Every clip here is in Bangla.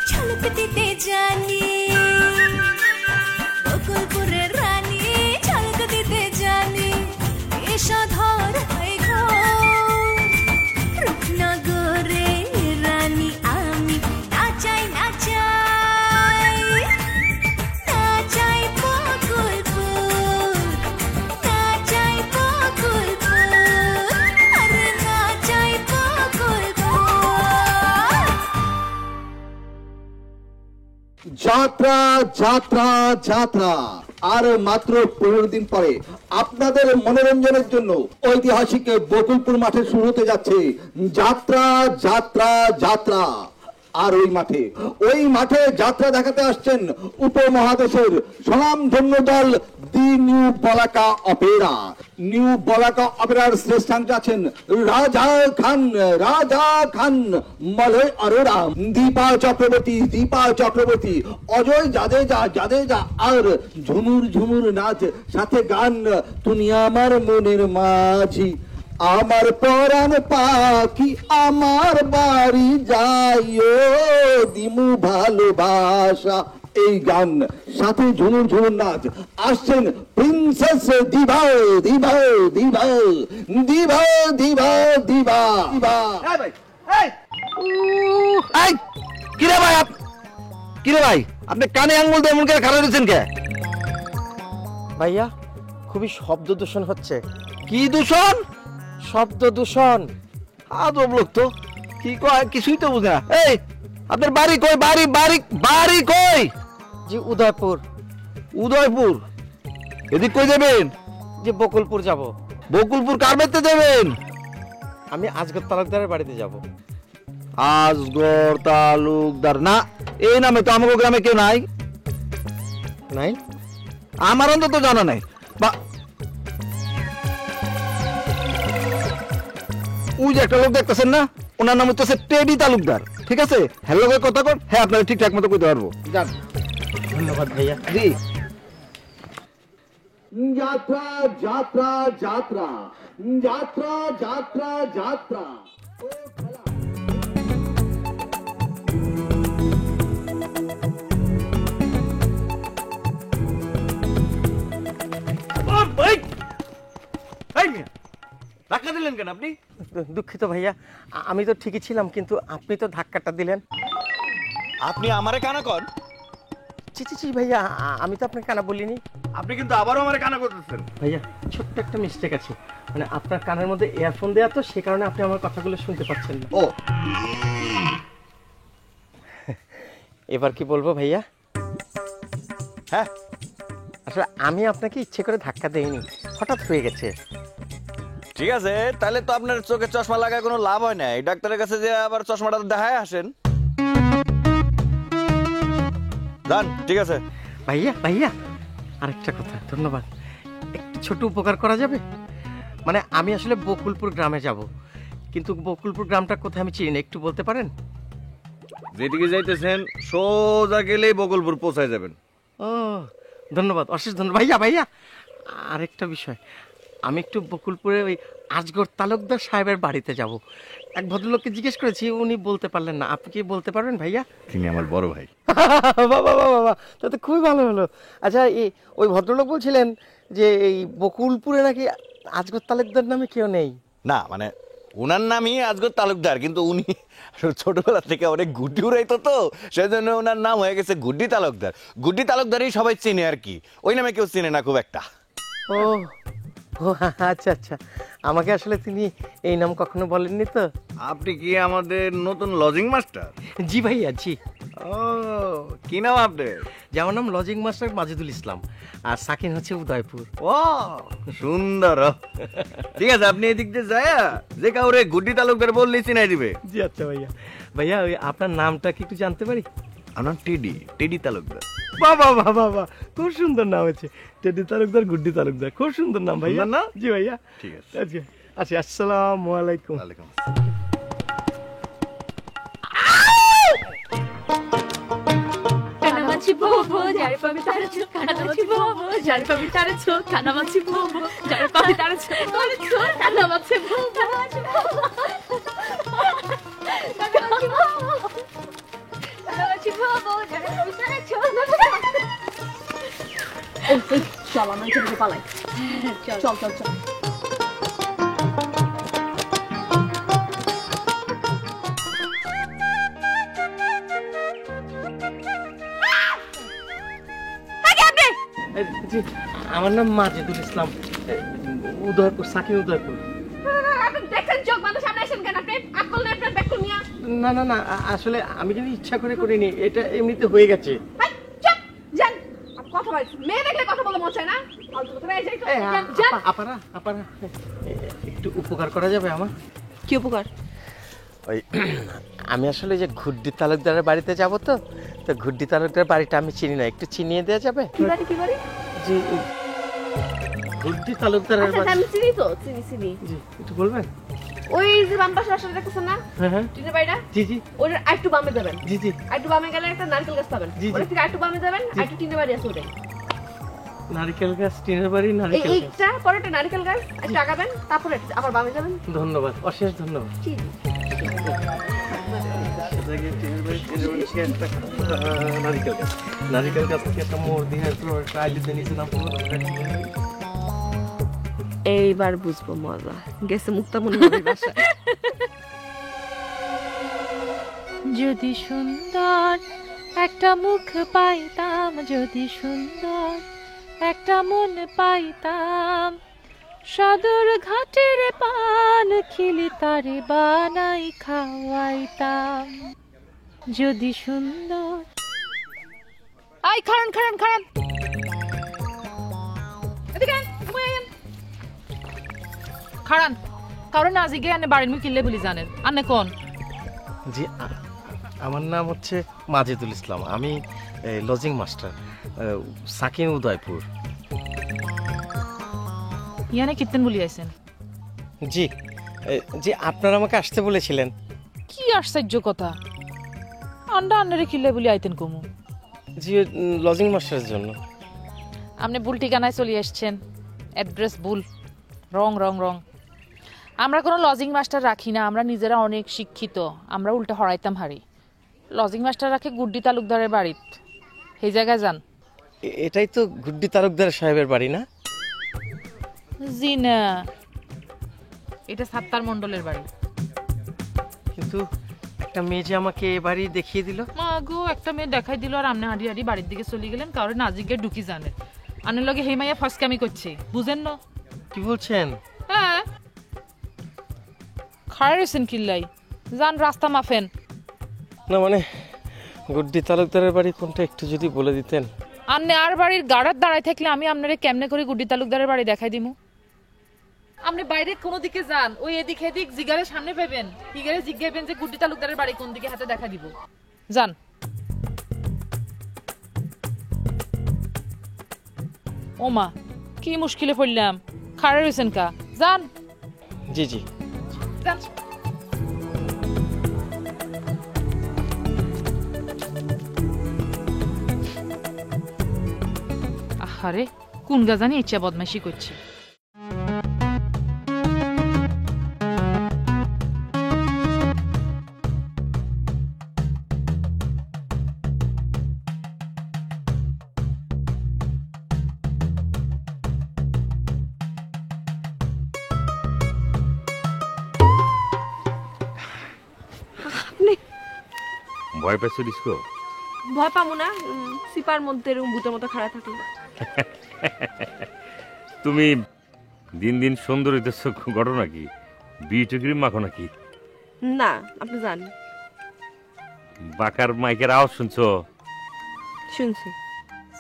ঝলক দিতে জানি বকুলপুরের রানী ঝলক দিতে জানি এসাধর হয় গো রূপনগরে রানী আমি নাচাই নাচাই নাচাই বকুলপুর নাচাই বকুলপুর আরে নাচাই বকুলপুর। যাত্রা যাত্রা যাত্রা আর মাত্র 15 দিন পরে আপনাদের মনোরঞ্জনের জন্য ঐতিহাসিক বকুলপুর মাঠে শুরু হতে যাচ্ছে যাত্রা যাত্রা যাত্রা। আর ওই মাঠে যাত্রা দেখাতে আসছেন উপমহাদেশের স্বনামধন্য দল the new Balaka opera. New Balaka অপেরার শ্রেষ্ঠাংশে আছেন রাজা খান মলয় অরোরা, দীপা চক্রবর্তী, অজয় জাদেজা আর ঝুমুর নাচ, সাথে গান তুমি আমার মনের মাঝি, আমার পরাণ পাখি, আমার বাড়ি যাইও দিমু ভালোবাসা। এই গান সাথে ঝুমুর নাচ। আসছেন প্রিন্সেস দিভা। কিরে ভাই আপনি কানে আঙ্গুল দিয়ে এমন করে খারাপ দিচ্ছেন কে? ভাইয়া খুবই শব্দ দূষণ হচ্ছে। কি দূষণ? শব্দ দূষণ। আদব লোক তো, কি কয় কিছুই তো বুঝে না। এই আপনার বাড়ি কই? বাড়ি কই? জি উদয়পুর। এদিক কই যাবেন? যে বকুলপুর যাব। বকুলপুর কার বাড়িতে যাবেন? আমি আজগর তালুকদারের বাড়িতে যাব। আজগর তালুকদার? না, এই নামে তো আমাদের গ্রামে কেউ নাই। নাই? আমার অন্তত জানা নাই। বা ওই যে একটা লোক দেখতেছেন না, ওনার নাম হচ্ছে টেডি তালুকদার। ঠিক আছে, হ্যালো কথা কর, হ্যাঁ আপনাকে ঠিকঠাক মতো কইতে পারবো। যান। ধন্যবাদ ভাইয়া। জি। যাত্রা যাত্রা যাত্রা যাত্রা যাত্রা যাত্রা। ধাক্কা দিলেন কেন আপনি? দুঃখিত ভাইয়া, আমি তো ঠিকই ছিলাম, কিন্তু আপনি তো ধাক্কাটা দিলেন। আপনি আমারে কানা কর? ছি ভাইয়া, আমি তো আপনাকে কানা বলিনি। আপনি কিন্তু আবারও আমারে কানা করতেছেন। ভাইয়া ছোট্ট একটা মিস্টেক আছে, মানে আপনার কানের মধ্যে ইয়ারফোন দেওয়া তো, সে কারণে আপনি আমার কথাগুলো শুনতে পাচ্ছেন না। ও, এবার কি বলবো ভাইয়া? হ্যাঁ আসলে আমি আপনাকে ইচ্ছে করে ধাক্কা দেইনি, হঠাৎ হয়ে গেছে। ঠিক আছে, তাহলে তো আপনার চোখে চশমা লাগায় কোনো লাভ হয় না। এই ডাক্তারের কাছে যে আবার চশমাটা দেখায় আসেন। যান, ঠিক আছে। ভাইয়া আরেকটা কথা, ধন্যবাদ। একটু ছোট উপকার করা যাবে? মানে আমি আসলে বকুলপুর গ্রামে যাব, কিন্তু বকুলপুর গ্রামটা কোথায় আমি চিনি না, একটু বলতে পারেন? যেদিকে যাইতেছেন সোজা গেলেই বকুলপুর পৌঁছায় যাবেন। ও ধন্যবাদ, অশেষ ধন্যবাদ। ভাইয়া আরেকটা বিষয়, আমি একটু বকুলপুরে ওই আজগর তালুকদার সাহেবের বাড়িতে যাব। এক ভদ্রলোককে জিজ্ঞেস করেছি, উনি বলতে পারলেন না। আপনি কি বলতে পারবেন ভাইয়া? তিনি আমার বড় ভাই। বাবা, তাতে খুবই ভালো হলো। আচ্ছা, ওই ভদ্রলোক বলছিলেন যে এই বকুলপুরে নাকি আজগর তালুকদার নামে কেউ নেই। না, মানে ওনার নামই আজগর তালুকদার, কিন্তু উনি ছোটবেলা থেকে অনেক গুড্ডি উড়াইতো, তো সেই জন্য ওনার নাম হয়ে গেছে গুড্ডি তালুকদার। গুড্ডি তালুকদারই সবাই চিনে আর কি, ওই নামে কেউ চিনে না খুব একটা। ও আচ্ছা, আমাকে আসলে তিনি এই নাম কখনো বলেননি তো। আপনি কি আমাদের নতুন লজিং মাস্টার? জি ভাইয়া, জি। ও, কি নাম আপনার? যেমন নাম লজিং মাস্টার মাজেদুল ইসলাম, আর সাকিন হচ্ছে উদয়পুর। ও সুন্দর। ঠিক আছে, আপনি এদিক দিয়ে যায় যে কাউরে গুড্ডি তালুকদার বললেই চিনাই দিবে। জি আচ্ছা ভাইয়া ওই আপনার নামটা কি একটু জানতে পারি? আমার টেডি তালুকদার। বাবা খুব সুন্দর নাম হয়েছে, টেডি তালুকদার, গুড্ডি তালুকদার, খুব সুন্দর নাম ভাইয়া। না জি ভাইয়া, ঠিক আছে। আচ্ছা, আসসালামু আলাইকুম। কানামাছি বোবো যার পাবি তার চোখ, কানামাছি বোবো যার পাবি তার চোখ, কানামাছি বোবো যার পাবি তার চোখ, কানামাছি বোবো কানামাছি বোবো চল আমরা এখান থেকে পালাই। চল চল চল। জি, আমার নাম মাজেদুল ইসলাম, উদয়পুর, সাকিন উদয়পুর। দেখেন চোখ বাঁধা সামনে আসেন কেন আপনি? আকল নেই আপনার, ব্যাক নিয়া। না না না, আসলে আমি কিন্তু ইচ্ছা করে করিনি, এটা এমনিতে হয়ে গেছে। ভাই চুপ যান। কথা বল, মেয়ে দেখলে কথা বলে মন চায় না? ফালতু কথা এই যাই তো। যান। আপারা আপারা, একটু উপকার করা যাবে আমার? কি উপকার? ওই আমি আসলে যে ঘুড্ডি তালুকদারের বাড়িতে যাব, তো তো ঘুড্ডি তালুকদারের বাড়িটা আমি চিনি না, একটু চিনিয়ে দেওয়া যাবে? কি বাড়ি কি বাড়ি? জি, ঘুড্ডি তালুকদারের আচ্ছা বাড়ি। আমি চিনি তো, চিনি। জি, একটু বলবেন? ওই যে বাম পাশে রাস্তা দেখতেছেন না? হ্যাঁ হ্যাঁ, টিনের বাড়িটা? জি জি ওর আরেকটু বামে যাবেন। জি জি। আরেকটু বামে গেলে একটা নারকেল গাছ পাবেন। জি, জি। ওর থেকে আরেকটু বামে যাবেন, আরেকটু টিনের বাড়ি আছে ওটাই। নারকেল গাছ, টিনের বাড়ি, নারকেল গাছ। এইটা পরে একটা নারকেল গাছ, একটু আগাবেন, তারপরে আবার বামে যাবেন। ধন্যবাদ, অশেষ ধন্যবাদ। জি। নারিকেল গাছ থেকে একটা মোড় দিয়ে একটা আইলিতে নিচে নাম। এইবার বুঝবো মজা। গেছে মুক্তামণি বাড়ির বাসায়। যদি সুন্দর একটা মুখ পাইতাম, যদি সুন্দর একটা মন পাইতাম, সদর ঘাটের পান খিলি তারে বানাই খাওয়াইতাম। যদি সুন্দর। আই খারান খারান খারান, এদিকে আন, ঘুমাই আন। খারান কারণ আজকে আনে বাড়ির মুখ কিনলে বলি জানেন আনে কোন? জি, আমার নাম হচ্ছে মাজেদুল ইসলাম, আমি লজিং মাস্টার, সাকিন উদয়পুর। ইয়ানে কীর্তন বলি আইছেন? জি জি, আপনারা আমাকে আসতে বলেছিলেন। কি আশ্চর্য কথা, আন্ডা আন্নারে কিনলে বলি আইতেন কমু? জি, লজিং মাস্টারের জন্য। আপনি ভুল ঠিকানায় চলে এসছেন, অ্যাড্রেস ভুল, রং রং রং। আমরা কোনো লজিং মাস্টার রাখি না, আমরা নিজেরা অনেক শিক্ষিত, আমরা উল্টা হরাইতাম হারি। লজিং মাস্টার রাখে গুড্ডি তালুকদারের বাড়িত, সেই জায়গায় যান। এটাই তো গুড্ডি তালুকদার সাহেবের বাড়ি না? জি না, এটা সাত্তার মণ্ডলের বাড়ি। কিন্তু একটা মেয়ে যে আমাকে এ বাড়ি দেখিয়ে দিল। মা গো, একটা মেয়ে দেখাই দিল আর আমনে হাঁড়ি হাঁড়ি বাড়ির দিকে চলে গেলেন, কারোর নাজিকে ঢুকি জানেন আনের লগে হেমাইয়া ফসকামি করছে, বুঝেন না? কি বলছেন? হ্যাঁ, খাড়া রয়েছেন কিল্লাই, যান রাস্তা মাফেন। না মানে, গুড্ডি তালুকদারের বাড়ি কোনটা একটু যদি বলে দিতেন। আন্নে আর বাড়ির গাড়ার দাঁড়ায় থাকলে আমি আপনারে কেমনে করে গুড্ডি তালুকদারের বাড়ি দেখাই দিমু? আপনি বাইরে কোন দিকে যান, ওই এদিক এদিক জিগারে সামনে পাবেন, জিগারে জিজ্ঞাবেন যে গুড্ডি তালুকদারের বাড়ি কোন দিকে, হাতে দেখা দিব। যান। ওমা, কি মুশকিলে পড়লাম, খাড়া রয়েছেন কা, যান। জি জি। যান। আহারে, কোন গাজানি ইচ্ছা বদমাইশি করছে। ভয় পাইছো ডিস্কো? ভয় পাবো না, সিপার মধ্যে এরকম ভূতের মতো খাড়া থাকলো। তুমি দিন দিন সুন্দর হইতেছ, ঘটনা কি? বিউটি ক্রিম মাখো নাকি? না, আপনি জান। বাকার মাইকের আওয়াজ শুনছো? শুনছি।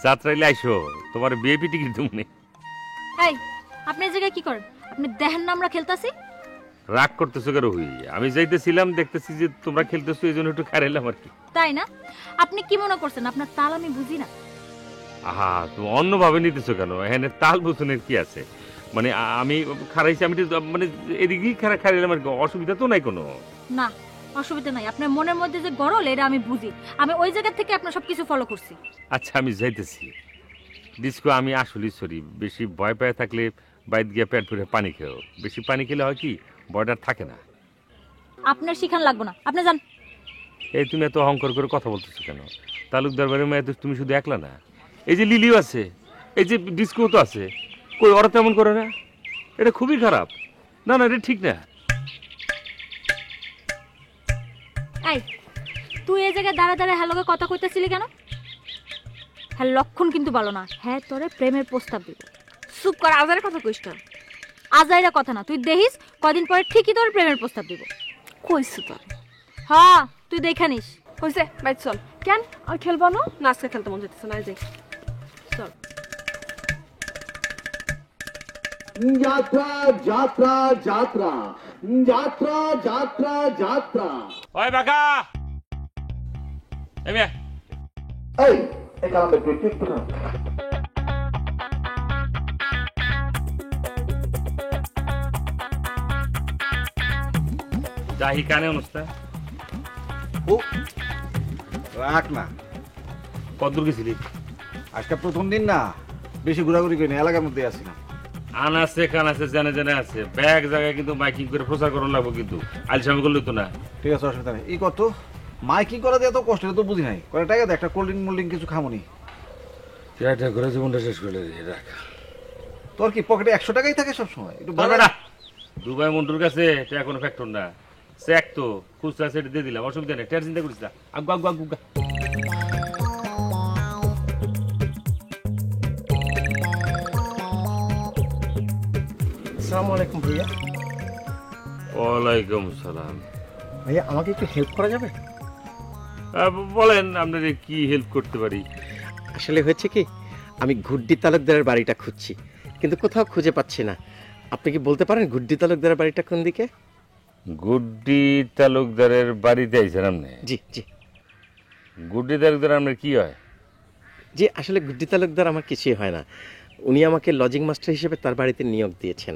যাত্রাইলে আইসো, তোমার বিএপি টিকিট তুমি। এই, আপনি এই জায়গায় কি করেন? আপনি দেখেন না আমরা খেলতাছি? রাগ করতেছো কেন? হই আমি যাইতেছিলাম, দেখতেছি যে তোমরা খেলতেছো, এই জন্য একটু খাইলাম আর কি। তাই না? আপনি কি মনে করছেন আপনার তাল আমি বুঝি না? আহা, তুমি অন্যভাবে নিতেছো কেন? এখানে তাল বুঝনের কি আছে? মানে আমি খারাইছি, আমি মানে এদিকেই খারাইলাম আর কি, অসুবিধা তো নাই কোনো। না, অসুবিধা নাই। আপনার মনের মধ্যে যে গরল, এটা আমি বুঝি। আমি ওই জায়গা থেকে আপনার সবকিছু ফলো করছি। আচ্ছা, আমি যাইতেছি। ডিস্কো, আমি আসলে সরি, বেশি ভয় পেয়ে থাকলে বাইরে গিয়ে পেট ভরে পানি খেও। বেশি পানি খেলে হয় কি, বয়ডার থাকে না। আপনার শিখান লাগবে না, আপনি যান। এই তুমি এত অহংকার করে কথা বলতেছো কেন? তালুকদার বাড়ির মেয়ে তো তুমি শুধু একলা না, এই যে লিলিও আছে, এই যে ডিস্কো তো আছে, কই ওরা তেমন করে না, এটা খুবই খারাপ। না না, এটা ঠিক না। এই তুই এই জায়গায় দাঁড়া দাঁড়া হ্যালোকে কথা কইতেছিলি কেন? হ্যাঁ লক্ষণ কিন্তু ভালো না। হ্যাঁ তোরে প্রেমের প্রস্তাব দিব। চুপ কর, আজারের কথা কইস না। আজাইরা কথা না, তুই দেখিস কদিন পরে ঠিকই তোর প্রেমের প্রস্তাব দিব। কইছি তোর। হ্যাঁ তুই দেখে নিস। হইছে, বাইর চল। কেন আর খেলবো না? আজকে খেলতে মন যাইতেছে না, যাই চল। যাত্রা যাত্রা যাত্রা যাত্রা যাত্রা যাত্রা। ওই বাকা, এই মেয়ে, এই এই কালামটা একটু একটু না। যাহি কানে অনুষ্ঠান ও রাখ না, কতদূর গেছিলি? আজকে প্রথম দিন না, বেশি ঘোরাঘুরি করিনি, এলাকার মধ্যে আছি না। আনাছে কানাছে জানে জানে আছে, ব্যাগ জায়গায় কিন্তু মাইকিং করে প্রচার করার লাগবো, কিন্তু আলসামি করলে তো না। ঠিক আছে, অসুবিধা নেই। এই কত মাইকিং করা দিয়ে এত কষ্ট, তো বুঝি নাই। কয়টা টাকা দে, একটা কোল্ড ড্রিঙ্ক মোল্ড কিছু খামনি। এটা করে জীবনটা শেষ করে রাখ। তোর কি পকেটে 100 টাকাই থাকে সবসময়? একটু দুবাই মন্টুর কাছে এটা কোনো ফ্যাক্টর না, চেক তো খুচরা সেটা দিয়ে দিলাম, অসুবিধা নেই, টের চিন্তা করিস না। Água Água Água. আসসালামু আলাইকুম ভাইয়া। ওয়ালাইকুম সালাম। ভাইয়া আমাকে একটু হেল্প করা যাবে? বলেন আপনাদের কি হেল্প করতে পারি? আসলে হয়েছে কি, আমি গুড্ডি তালুকদারের বাড়িটা খুঁজছি, কিন্তু কোথাও খুঁজে পাচ্ছি না। আপনি কি বলতে পারেন গুড্ডি তালুকদারের বাড়িটা কোন দিকে? গুড্ডি তালুকদারের বাড়িতে আইছেন আপনি? জি জি গুড্ডি তালুকদার আপনার কি হয়? জি, আসলে গুড্ডি তালুকদার আমার কিছুই হয় না। উনি আমাকে লজিং মাস্টার হিসেবে তার বাড়িতে নিয়োগ দিয়েছেন।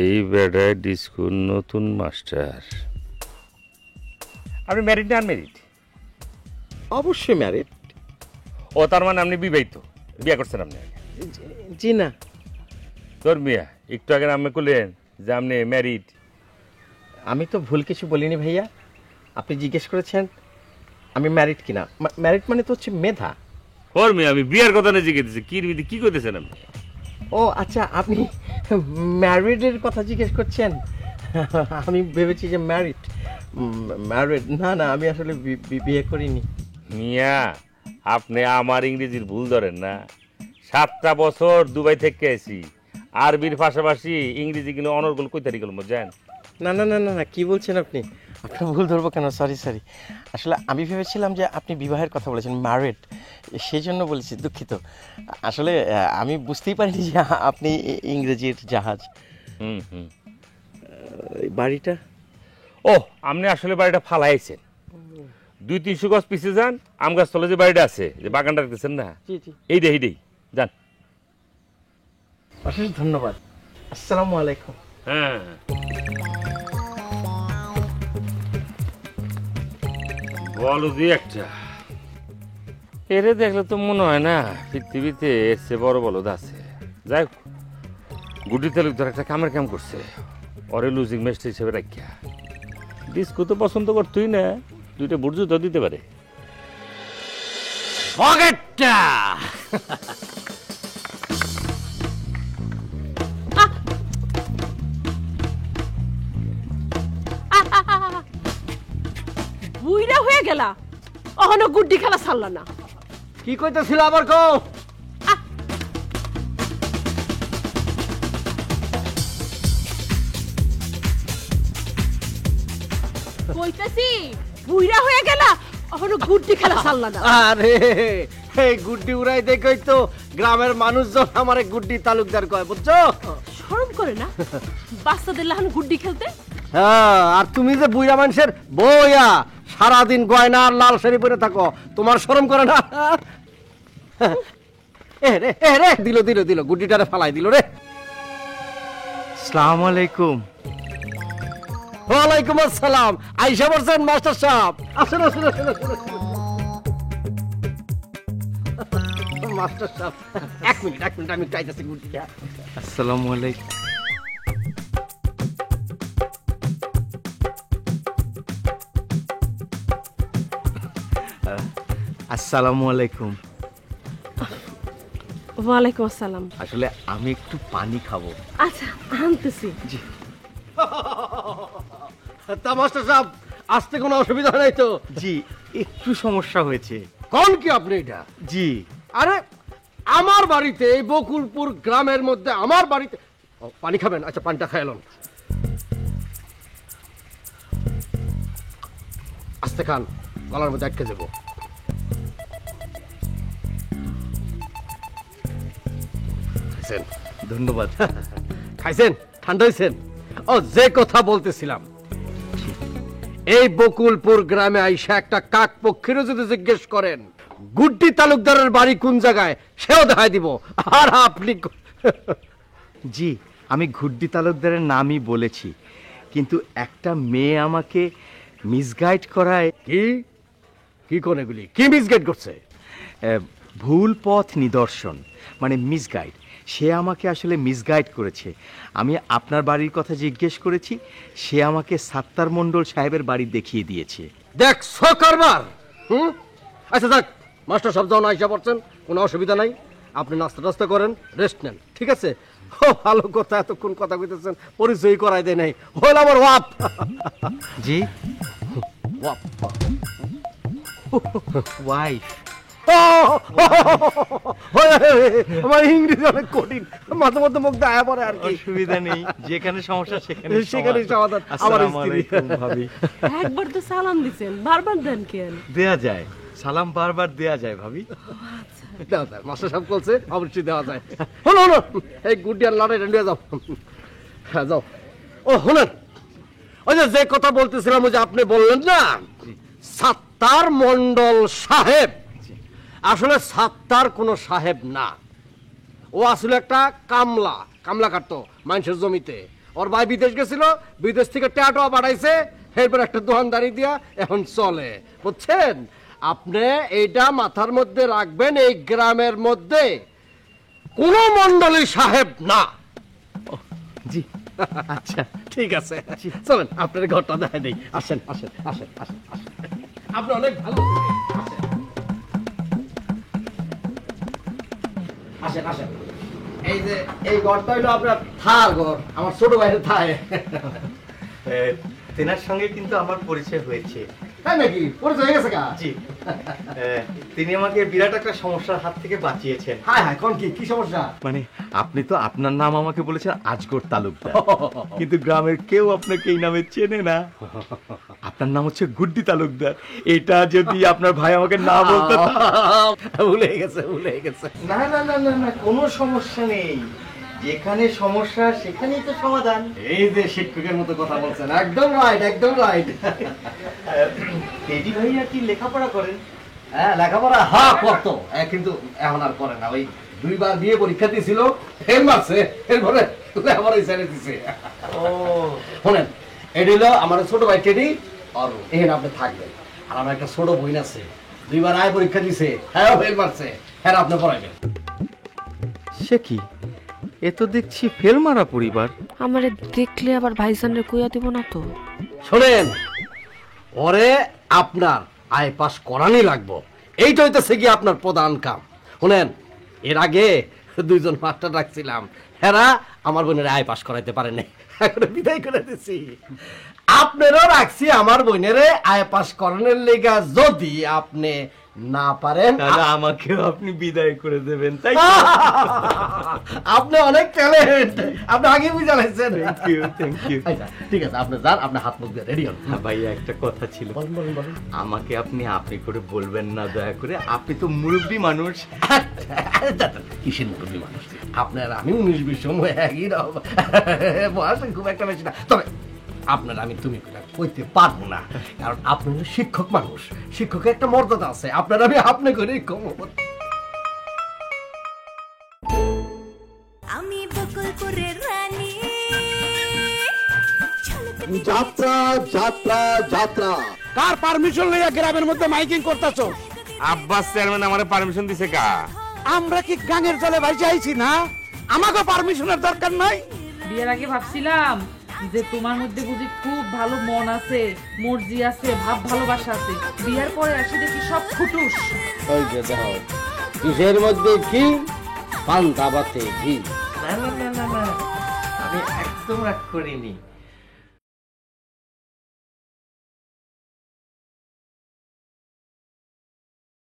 এই বেড়ায় ডিস্কুর নতুন মাস্টার। আপনি ম্যারিড না আনম্যারিড? অবশ্যই ম্যারিড। ও তার মানে আপনি বিবাহিত, বিয়ে করছেন আপনি? জি না। তোর মিয়া একটু আগে আপনি করলেন যে আপনি ম্যারিড। আমি তো ভুল কিছু বলিনি ভাইয়া, আপনি জিজ্ঞেস করেছেন আমি ম্যারিড কিনা। ম্যারিড মানে তো হচ্ছে মেধা। ওর মেয়ে আমি বিয়ের কথা না জিজ্ঞেস, কি করতেছেন আপনি? ও আচ্ছা, আপনি ম্যারিডের কথা জিজ্ঞেস করছেন। আমি ভেবেছি যে ম্যারিড। না না, আমি আসলে বিয়ে করিনি। মিয়া আপনি আমার ইংরেজির ভুল ধরেন না। 7টা বছর দুবাই থেকে আছি, আরবির পাশাপাশি ইংরেজি কিন্তু অনর্গল কইতারি গেল বুঝছেন? না না না না না, কি বলছেন আপনি? আপনার ভুল ধরবো কেন? সরি। আসলে আমি ভেবেছিলাম যে আপনি বিবাহের কথা বলেছেন, ম্যারিড, সেই জন্য বলেছি, দুঃখিত। আসলে আমি বুঝতেই পারিনি যে আপনি ইংরেজির জাহাজ। বাড়িটা? ও আপনি আসলে বাড়িটা ফালাইছেন। 200-300 গজ পিছিয়ে যান, আম গাছ তলে যে বাড়িটা আছে, যে বাগানটা দেখতেছেন না, এই যান। অশেষ ধন্যবাদ। আসসালামু আলাইকুম। হ্যাঁ বলো দি একটা, এরে দেখলে তো মনে হয় না পৃথিবীতে এর চেয়ে বড় বলদ আছে। যাই হোক, গুড্ডি তালুকদার একটা কামের কাম করছে, ওরে লুজিং মেস্টার হিসেবে রাখিয়া। ডিস্কো তো পছন্দ করতোই না, 2টা বুর্জু তো দিতে পারে। পকেটটা বুইরা হয়ে গেলা, অহনো গুড্ডি খেলা ছাড়লা না। কি কইতেছিল আবার কো? কইতাছি বুইরা হয়ে গেলা, অহনো গুড্ডি খেলা ছাড়লা না। আরে এই গুড্ডি উড়াই দেখই তো গ্রামের মানুষজন আমারে গুড্ডি তালুকদার কয়, বুঝছো? শরম করে না বাচ্চাদের লাহান গুড্ডি খেলতে? হ্যাঁ, আর তুমি যে বুইরা মানুষের বইয়া সারাদিন গয়না আর লাল শাড়ি পরে থাকো, তোমার শরম করে না? এ রে দিল গুড্ডিটারে ফালাই দিল রে। আসসালামু আলাইকুম। ওয়ালাইকুম আসসালাম। আইসা বলছেন মাস্টার সাহেব? আসেন। মাস্টার সাহেব এক মিনিট আমি চাইতেছি গুড্ডিটা। আসসালামু আলাইকুম। আসসালামু আলাইকুম। ওয়ালাইকুম আসসালাম। আসলে আমি একটু পানি খাবো। আচ্ছা আনতেছি। তা মাস্টার সাহেব আসতে কোনো অসুবিধা নাই তো? জি একটু সমস্যা হয়েছে। কোন কি আপনি এটা? জি আরে আমার বাড়িতে এই বকুলপুর গ্রামের মধ্যে আমার বাড়িতে পানি খাবেন? আচ্ছা পানিটা খাইলাম। আস্তে খান, গলার মধ্যে আটকে যাবো। খাইছেন? ধন্যবাদ। খাইছেন? ঠান্ডা হয়েছেন? ও যে কথা বলতেছিলাম, এই বকুলপুর গ্রামে আইসা একটা কাক পক্ষীরও যদি জিজ্ঞেস করেন গুড্ডি তালুকদারের বাড়ি কোন জায়গায়, সেও দেখাই দিব। আর আপনি জি আমি গুড্ডি তালুকদারের নামই বলেছি, কিন্তু একটা মেয়ে আমাকে মিসগাইড করায়। কি কি কোন এগুলি কি মিসগাইড করছে? ভুল পথ নিদর্শন মানে মিসগাইড। সে আমাকে আসলে মিসগাইড করেছে। আমি আপনার বাড়ির কথা জিজ্ঞেস করেছি, সে আমাকে সাত্তার মণ্ডল সাহেবের বাড়ি দেখিয়ে দিয়েছে। দেখছো কারবার। আচ্ছা যাক, মাস্টার সাহেব যখন আইসা পড়ছেন কোনো অসুবিধা নাই, আপনি নাস্তা টাস্তা করেন, রেস্ট নেন, ঠিক আছে? ও ভালো কথা, এতক্ষণ কথা কইতেছেন, পরিচয় করাই দেয় নাই। হল আমার ওয়াপ। জি ওয়াপ ওয়াইফ। আমার ইংরেজি অনেক কঠিন, মাঝে মধ্যে মুখ আয়া পড়ে আর কি। অসুবিধা নেই, যেখানে সমস্যা সেখানে সমাধান। আমার স্ত্রী ভাবি একবার তো সালাম দিছেন, বারবার দেন কেন? দেয়া যায়, সালাম বারবার দেয়া যায় ভাবি। দেওয়া যায়, মাস্টার সাহেব বলছে অবশ্যই দেওয়া যায়। হলো হলো, এই গুড্ডি আর লড়াই নিয়ে যাও। হ্যাঁ যাও। ও শুনেন, ওই যে কথা বলতেছিলাম, ওই যে আপনি বললেন না সাত্তার মণ্ডল সাহেব, আসলে সাত্তার কোনো সাহেব না, ও আসলে একটা কামলা কাটতো মানুষের জমিতে। ওর ভাই বিদেশ গেছিল, বিদেশ থেকে ট্যাটো বাড়াইছে, এরপর একটা দোকানদারি দিয়া এখন চলে, বুঝছেন? আপনি এইটা মাথার মধ্যে রাখবেন, এই গ্রামের মধ্যে কোন মণ্ডলী সাহেব না। জি আচ্ছা ঠিক আছে, চলেন আপনার ঘরটা দেখা নেই। আসেন আসেন আসেন আসেন আসেন, আপনি অনেক ভালো। আসেন আসেন, এই যে এই ঘরটা হইলো আপনার থার ঘর, আমার ছোট ভাইয়ের থায়। তেনার সঙ্গে কিন্তু আমার পরিচয় হয়েছে। তাই নাকি? পরিচয় হয়ে গেছে? জি তিনি আমাকে বিরাট একটা সমস্যার হাত থেকে বাঁচিয়েছেন। হ্যাঁ হ্যাঁ, কোন কি সমস্যা? মানে আপনি তো আপনার নাম আমাকে বলেছেন আজগর তালুকদার, কিন্তু গ্রামের কেউ আপনাকে এই নামে চেনে না। আপনার নাম হচ্ছে গুড্ডি তালুকদার। এটা যদি আপনার ভাই আমাকে না বলতো। ভুলে গেছে। না না না না না, কোনো সমস্যা নেই, যেখানে সমস্যা সেখানেই তো সমাধান। এই যে শিক্ষকের মতো কথা বলছেন, একদম রাইট একদম রাইট। টেডি ভাইয়া কি লেখাপড়া করেন? হ্যাঁ লেখাপড়া করতো, কিন্তু এখন আর করে না। ওই 2 বার বিয়ে পরীক্ষা দিয়েছিল, ফেল মারছে, এরপরে লেখাপড়াই ছেড়ে দিছে। ও শোনেন, এটি হলো আমার ছোট ভাই টেডি, আর এখানে আপনি থাকবেন। আর আমার একটা ছোট বোন আছে, 2 বার আয় পরীক্ষা দিছে, হ্যাঁ ফেল মারছে, হ্যাঁ আপনি পড়াইবেন। সে কি, এ তো দেখছি ফেল মারা পরিবার। আমারে দেখলে আবার ভাইজানের কইয়া দিব না তো? শোনেন, ওরে আপনার আয় পাস করানি লাগবো, এইটা হইতেছে কি আপনার প্রধান কাম। শুনেন, এর আগে 2 জন মাস্টার রাখছিলাম, হেরা আমার বোনের আয় পাস করাইতে পারে নাই, এখন বিদায় করে দিছি। আপনারও রাখছি আমার বোনের আয় পাস করানোর লেগা, যদি আপনি না পারেন তাহলে আমাকেও আপনি বিদায় করে দেবেন, তাই? আপনি অনেক ট্যালেন্ট, আপনি আগে বুঝে লাইছেন। Thank you. ঠিক আছে, আপনি যান, আপনি হাত মুখ দিয়ে রেডি হন। ভাই একটা কথা ছিল, বলুন। আমাকে আপনি করে বলবেন না দয়া করে, আপনি তো মুরব্বী মানুষ। কিসের মুরব্বী মানুষ? আপনার আমি 19-20 সময় একই রকম, বয়স খুব একটা বেশি না। তবে আপনার আমি তুমি কইতে পারবো না, কারণ আপনি হলো শিক্ষক মানুষ, শিক্ষকের একটা মর্যাদা আছে। আপনার আমি আপনি করে কম। আমি বকুলপুরের রানী। যাত্রা যাত্রা যাত্রা। কার পারমিশন লইয়া গ্রামের মধ্যে মাইকিং করতেছো? আব্বাস চেয়ারম্যান আমারে পারমিশন দিছে কা? আমরা কি গাঙের জলে ভাইসে আইছি না? আমাকে পারমিশনের দরকার নাই। বিয়ের আগে ভাবছিলাম যে তোমার মধ্যে বুঝি খুব ভালো মন আছে, মর্জি আছে, ভাব ভালোবাসা আছে। বিয়ের পরে এসে দেখি সব ফুটুস। ওই যে দেখো, কিসের মধ্যে কি পান্তা ভাতে ঘি। না না না না না, আমি একদম রাগ করিনি।